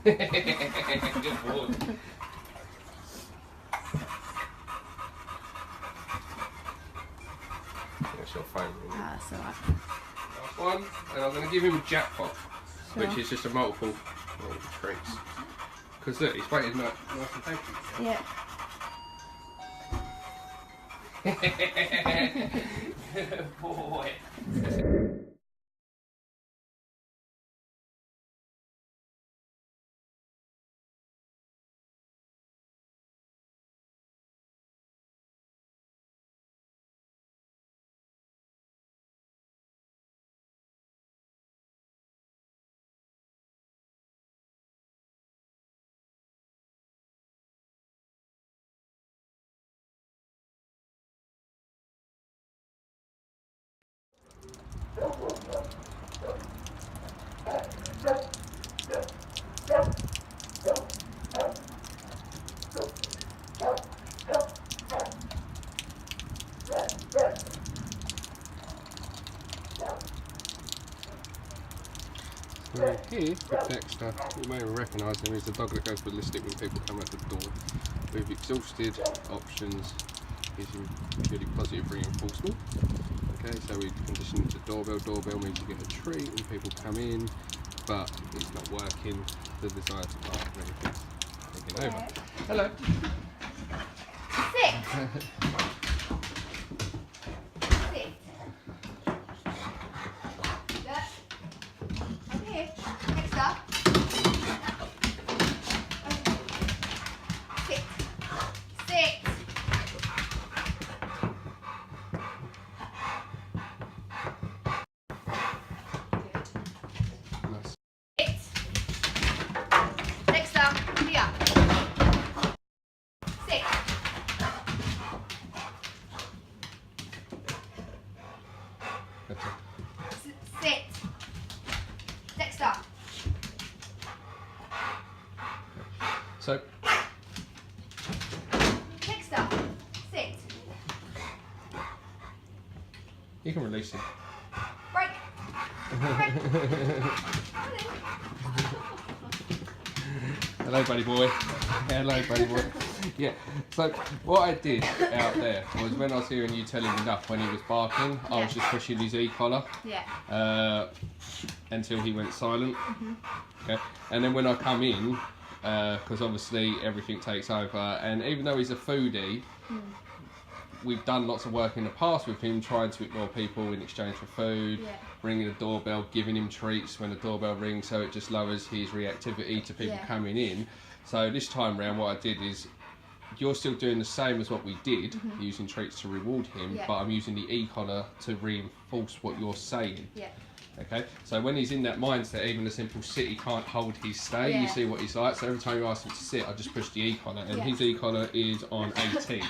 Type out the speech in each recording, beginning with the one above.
Good boy. That's your favourite. Ah, that's alright. Last one, and I'm going to give him a jackpot, Sure. which is just a multiple treats. Because look, he's waiting nice and happy. Yeah. Good boy. So here with Dexter, you may recognise him, he's the dog that goes ballistic when people come out the door. We've exhausted options using purely positive reinforcement. Okay, so we condition it to doorbell. Doorbell means you get a treat when people come in, but it's not working. The desire to bark and everything's taking over. Hello. Sit. Sit. Look. Over here. Next up. Sit. Sit. Nice. Sit. Next up. Here. Sit. Better. Sit. Dexter. So, Dexter. Sit. you can release him. Break. Break. Hello, buddy boy. Hello, buddy boy. Yeah, so what I did out there was when I was hearing you tell him enough when he was barking, I was just pushing his e-collar until he went silent. Okay, and then when I come in, because obviously everything takes over, and even though he's a foodie, we've done lots of work in the past with him trying to ignore people in exchange for food, ringing the doorbell, giving him treats when the doorbell rings, so it just lowers his reactivity to people coming in. So this time round what I did is, you're still doing the same as what we did, using treats to reward him, but I'm using the e-collar to reinforce what you're saying. Okay, so when he's in that mindset, even a simple sit, he can't hold his stay. You see what he's like. So every time you ask him to sit, I just push the e-collar, and his e-collar is on 18.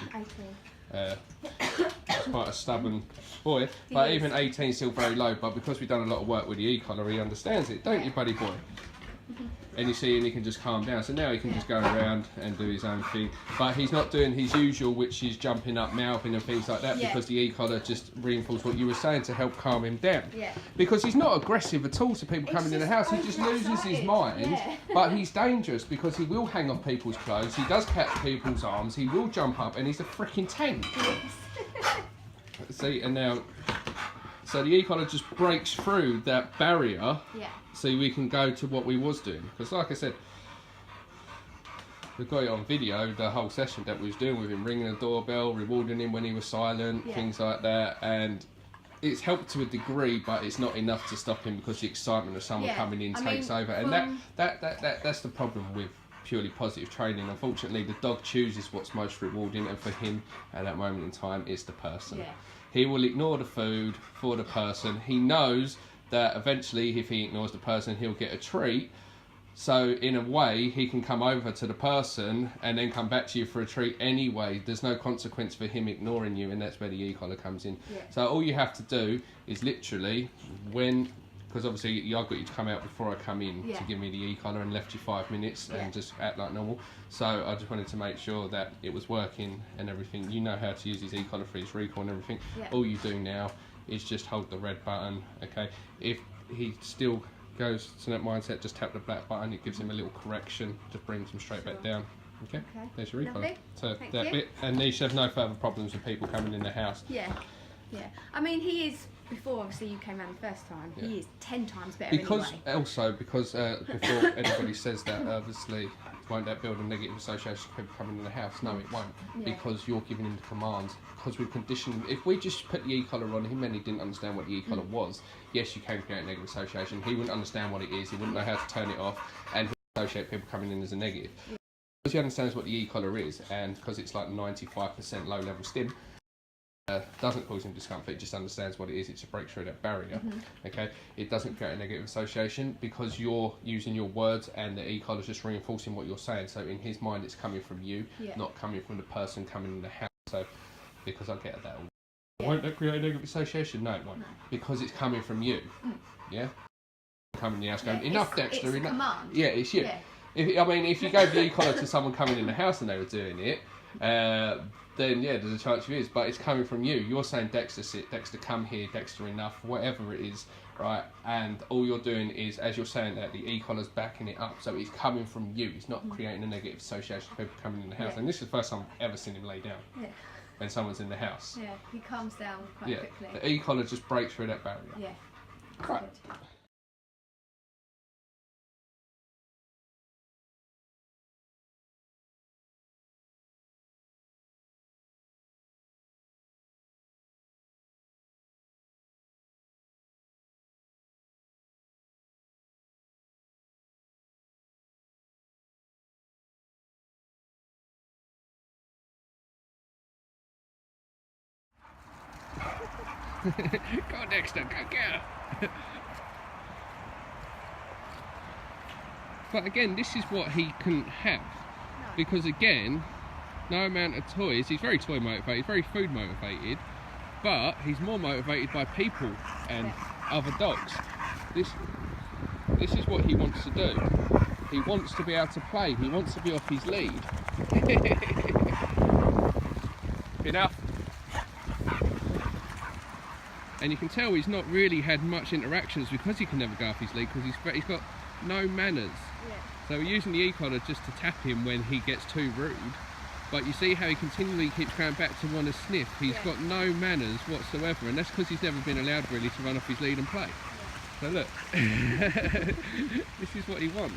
He's quite a stubborn boy, but even 18 is still very low. But because we've done a lot of work with the e-collar, he understands it, don't you, buddy boy? And you see, and he can just calm down. So now he can just go around and do his own thing. But he's not doing his usual, which is jumping up, mouthing and things like that, because the e-collar just reinforced what you were saying to help calm him down. Because he's not aggressive at all to people coming in the house. He just loses his mind. But he's dangerous because he will hang off people's clothes. He does catch people's arms. He will jump up, and he's a freaking tank. See, and now, so the e-collar just breaks through that barrier. So we can go to what we was doing, because like I said, we've got it on video, the whole session that we was doing with him, ringing the doorbell, rewarding him when he was silent, things like that, and it's helped to a degree, but it's not enough to stop him because the excitement of someone coming in takes over, and that's the problem with purely positive training. Unfortunately, the dog chooses what's most rewarding, and for him at that moment in time, it's the person. He will ignore the food for the person. He knows that eventually if he ignores the person, he'll get a treat. So in a way, he can come over to the person and then come back to you for a treat anyway. There's no consequence for him ignoring you, and that's where the e-collar comes in. So all you have to do is literally, because obviously I've got you to come out before I come in Yeah. to give me the e-collar, and left you 5 minutes and just act like normal. So I just wanted to make sure that it was working and everything. You know how to use his e-collar for his recall and everything. Yeah. All you do now is just hold the red button, okay? If he still goes to that mindset, just tap the black button. It gives him a little correction, just brings him straight back down. Okay, there's your e-collar. Lovely. So Thank that you. bit, and you should have no further problems with people coming in the house. Yeah. I mean, he is, before obviously you came around the first time, he is 10 times better Because anyway. because before anybody says that, obviously, won't that build a negative association with people coming in the house? No, it won't, because you're giving him the commands. Because we've conditioned. If we just put the e-collar on him and he didn't understand what the e-collar was, yes, you can create a negative association. He wouldn't understand what it is. He wouldn't know how to turn it off, and he'll associate people coming in as a negative. Because he understands what the e-collar is, and because it's like 95% low-level stim. Doesn't cause him discomfort, it just understands what it is. It's a break through that barrier. Okay, it doesn't create a negative association because you're using your words and the e-collar is just reinforcing what you're saying. So in his mind, it's coming from you, not coming from the person coming in the house. So because I get that, won't that create a negative association? No, it won't, because it's coming from you. Yeah, coming in the house going, enough, Dexter. It's a enough. command. Yeah, it's you. Yeah. If you gave the e-collar to someone coming in the house and they were doing it, then yeah, there's a chance it is. But it's coming from you. You're saying, Dexter, sit. Dexter, come here. Dexter, enough. Whatever it is, right? And all you're doing is, as you're saying that, the e-collar's backing it up. So it's coming from you. It's not creating a negative association with people coming in the house. And this is the first time I've ever seen him lay down when someone's in the house. Yeah, he calms down quite quickly. The e-collar just breaks through that barrier. Yeah. Right. Good. Go on, Dexter, go get her. But again, this is what he couldn't have. Because again, no amount of toys, he's very toy motivated, very food motivated, but he's more motivated by people and other dogs. This is what he wants to do. He wants to be able to play, he wants to be off his lead. Enough. And you can tell he's not really had much interactions because he can never go off his lead, because he's got no manners. So we're using the e-collar just to tap him when he gets too rude. But you see how he continually keeps going back to want to sniff. He's got no manners whatsoever, and that's because he's never been allowed really to run off his lead and play. So look, this is what he wants.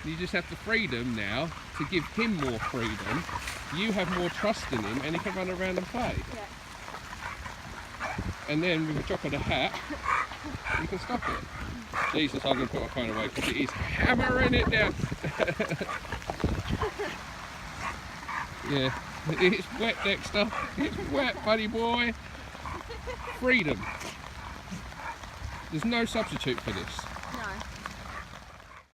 You just have the freedom now to give him more freedom. You have more trust in him, and he can run around and play. And then with a drop of the hat, you can stop it. Jesus, I'm going to put my phone away because it is hammering it down. Yeah, it's wet, Dexter. It's wet, buddy boy. Freedom. There's no substitute for this.